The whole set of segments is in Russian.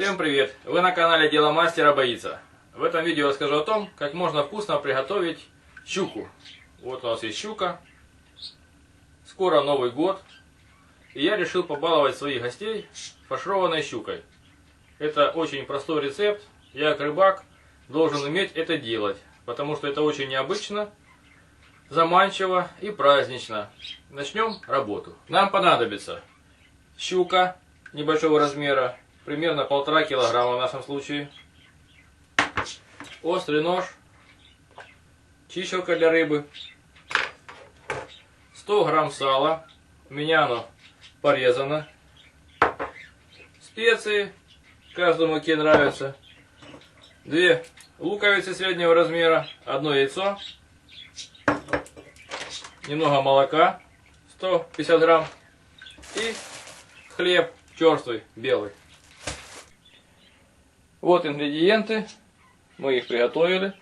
Всем привет! Вы на канале Дело мастера боится. В этом видео я расскажу о том, как можно вкусно приготовить щуку. Вот у нас есть щука. Скоро Новый год. И я решил побаловать своих гостей фаршированной щукой. Это очень простой рецепт. Я, как рыбак, должен уметь это делать. Потому что это очень необычно, заманчиво и празднично. Начнем работу. Нам понадобится щука небольшого размера. Примерно 1,5 килограмма в нашем случае. Острый нож. Чищелка для рыбы. 100 грамм сала. У меня оно порезано. Специи. Каждому какие нравятся. 2 луковицы среднего размера. 1 яйцо. Немного молока. 150 грамм. И хлеб черствый, белый. Вот ингредиенты, мы их приготовили.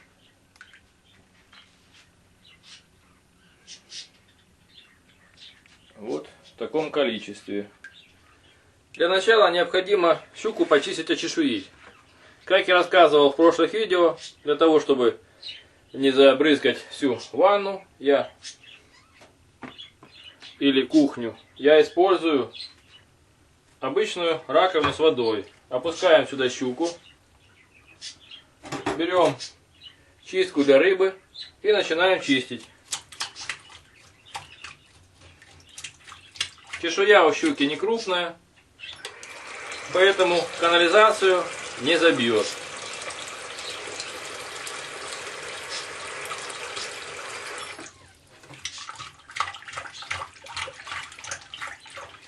Вот в таком количестве. Для начала необходимо щуку почистить от чешуи. Как я рассказывал в прошлых видео, для того чтобы не забрызгать всю ванну или кухню, я использую обычную раковину с водой. Опускаем сюда щуку. Берем чистку для рыбы и начинаем чистить. Чешуя у щуки не крупная, поэтому канализацию не забьет.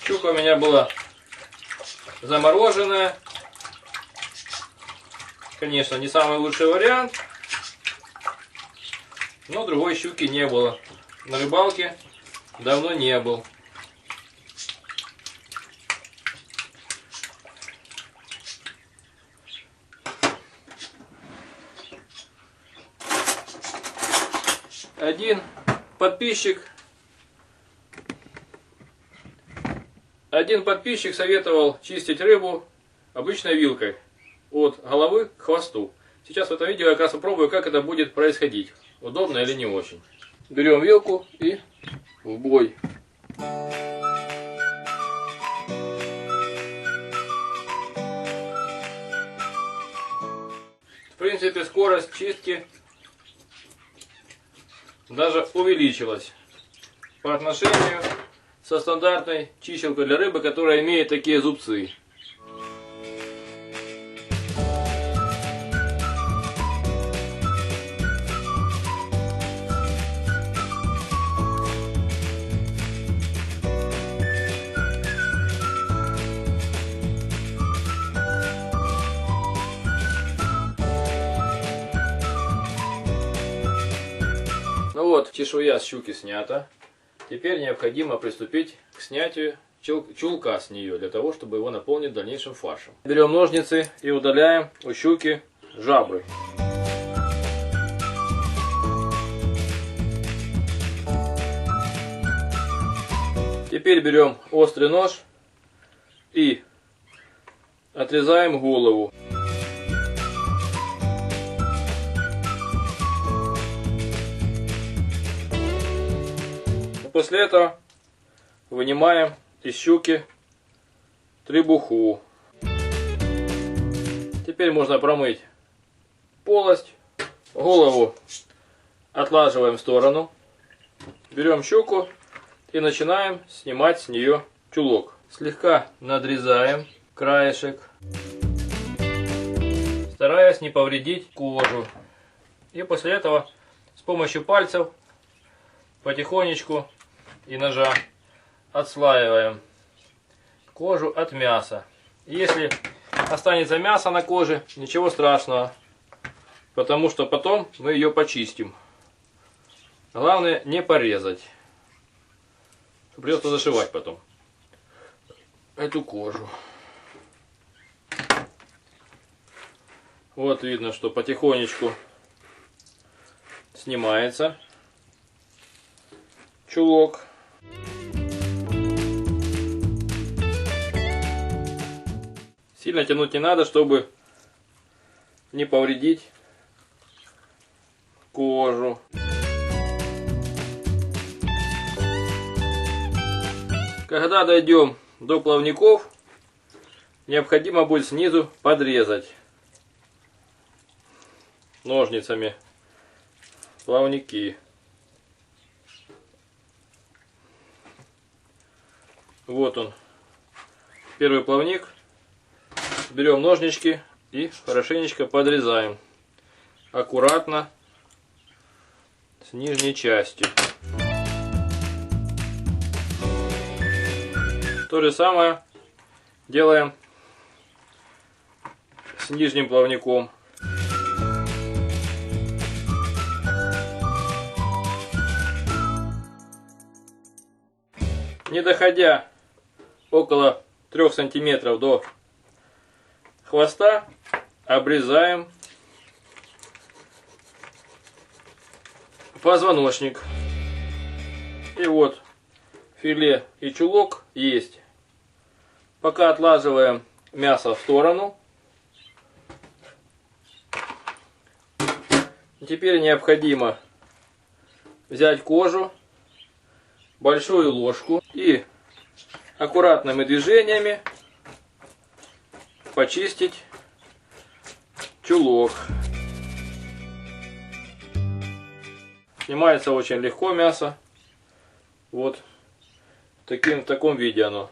Щука у меня была замороженная. Конечно, не самый лучший вариант, но другой щуки не было. На рыбалке давно не был. Один подписчик советовал чистить рыбу обычной вилкой. От головы к хвосту. Сейчас в этом видео я как раз попробую, как это будет происходить. Удобно или не очень. Берем вилку и в бой. В принципе, скорость чистки даже увеличилась по отношению со стандартной чищелкой для рыбы, которая имеет такие зубцы. Ну вот, чешуя с щуки снята. Теперь необходимо приступить к снятию чулка с нее, для того, чтобы его наполнить дальнейшим фаршем. Берем ножницы и удаляем у щуки жабры. Теперь берем острый нож и отрезаем голову. После этого вынимаем из щуки требуху. Теперь можно промыть полость. Голову отлаживаем в сторону. Берем щуку и начинаем снимать с нее чулок. Слегка надрезаем краешек, стараясь не повредить кожу. И после этого с помощью пальцев потихонечку и ножа отслаиваем кожу от мяса. Если останется мясо на коже, ничего страшного, потому что потом мы ее почистим. Главное не порезать. Придется зашивать потом эту кожу. Вот видно, что потихонечку снимается чулок. Сильно тянуть не надо, чтобы не повредить кожу. Когда дойдем до плавников, необходимо будет снизу подрезать ножницами плавники. Вот он, первый плавник. Берем ножнички и хорошенечко подрезаем. Аккуратно с нижней части. То же самое делаем с нижним плавником. Не доходя около 3 сантиметров до хвоста, обрезаем позвоночник. И вот филе и чулок есть. Пока отлаживаем мясо в сторону. Теперь необходимо взять кожу, большую ложку и аккуратными движениями почистить чулок. Снимается очень легко мясо. Вот в таком виде оно.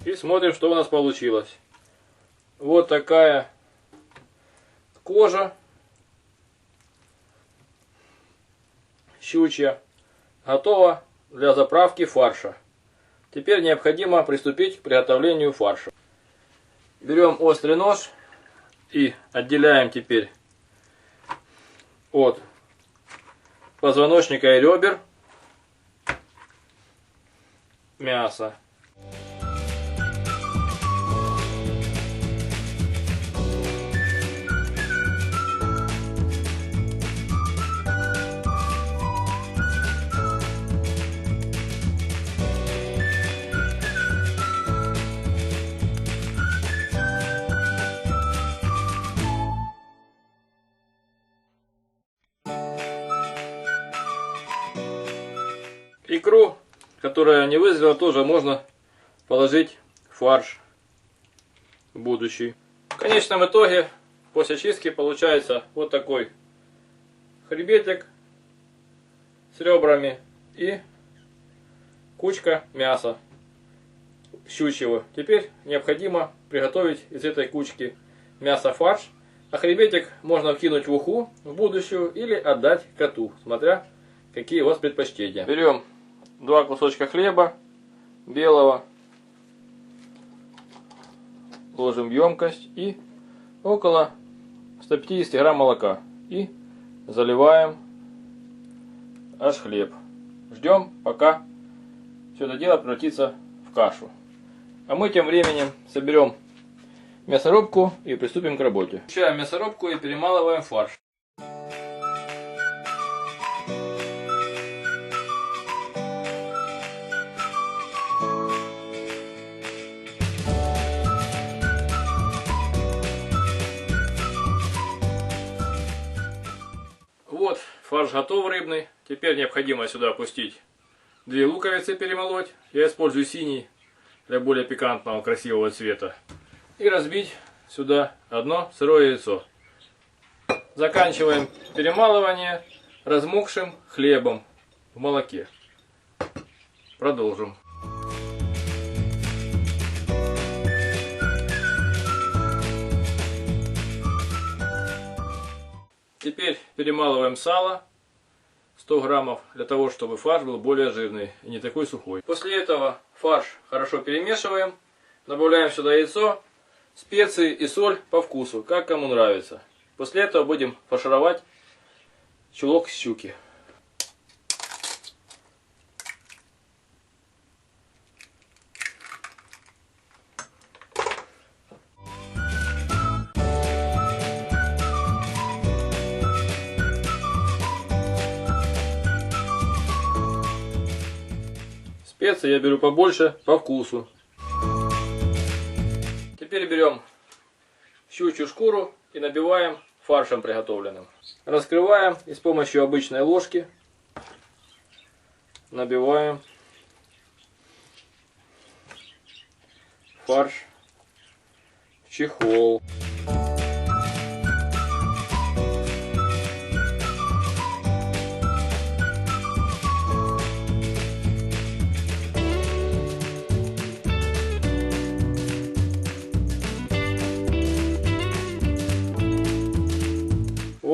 И смотрим, что у нас получилось. Вот такая кожа щучья готова для заправки фарша. Теперь необходимо приступить к приготовлению фарша. Берем острый нож и отделяем теперь от позвоночника и ребер мясо. Икру, которая не вызрела, тоже можно положить в фарш будущий. В конечном итоге, после чистки, получается вот такой хребетик с ребрами и кучка мяса щучьего. Теперь необходимо приготовить из этой кучки мяса фарш, а хребетик можно вкинуть в уху в будущую или отдать коту, смотря какие у вас предпочтения. Берем 2 кусочка хлеба белого, ложим в емкость и около 150 грамм молока и заливаем аж хлеб. Ждем, пока все это дело превратится в кашу. А мы тем временем соберем мясорубку и приступим к работе. Включаем мясорубку и перемалываем фарш. Вот фарш готов рыбный. Теперь необходимо сюда опустить 2 луковицы, перемолоть. Я использую синий для более пикантного, красивого цвета. И разбить сюда 1 сырое яйцо. Заканчиваем перемалывание размокшим хлебом в молоке. Продолжим. Теперь перемалываем сало 100 граммов, для того, чтобы фарш был более жирный и не такой сухой. После этого фарш хорошо перемешиваем, добавляем сюда яйцо, специи и соль по вкусу, как кому нравится. После этого будем фаршировать чулок щуки. специи я беру побольше, по вкусу. Теперь берем щучью шкуру и набиваем фаршем приготовленным. Раскрываем и с помощью обычной ложки набиваем фарш в чехол.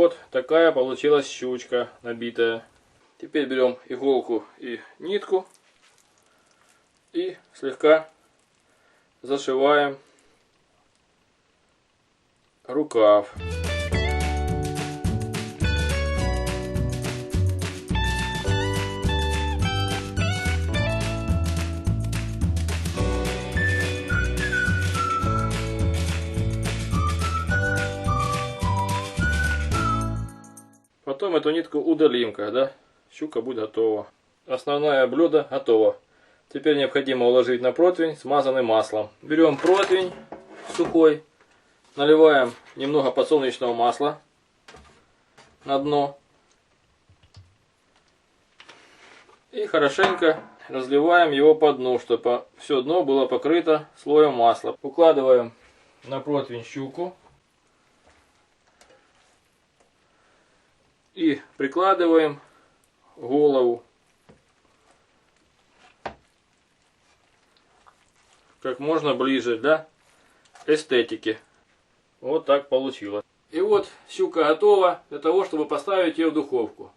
Вот такая получилась щучка набитая. Теперь берем иголку и нитку и слегка зашиваем рукав. Потом эту нитку удалим, когда щука будет готова. Основное блюдо готово. Теперь необходимо уложить на противень, смазанный маслом. Берем противень сухой, наливаем немного подсолнечного масла на дно и хорошенько разливаем его по дну, чтобы все дно было покрыто слоем масла. Укладываем на противень щуку и прикладываем голову как можно ближе для эстетики. Вот так получилось. И вот щука готова для того, чтобы поставить ее в духовку.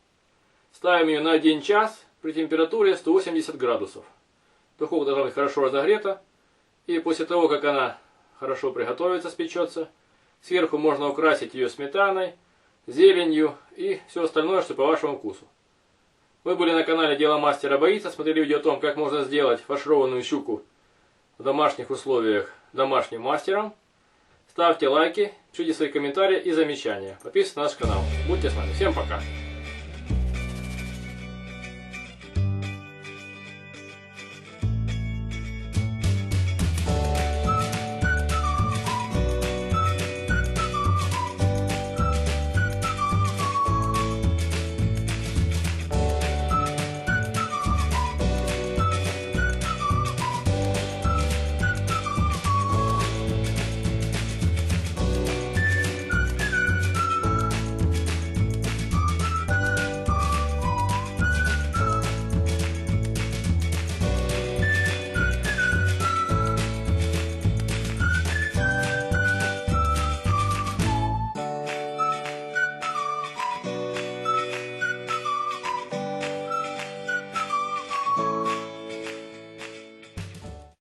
Ставим ее на 1 час при температуре 180 градусов. Духовка должна быть хорошо разогрета. И после того, как она хорошо приготовится, спечется, сверху можно украсить ее сметаной, зеленью и все остальное, что по вашему вкусу. Вы были на канале Дело мастера боится, смотрели видео о том, как можно сделать фаршированную щуку в домашних условиях домашним мастером. Ставьте лайки, пишите свои комментарии и замечания. Подписывайтесь на наш канал. Будьте с нами. Всем пока.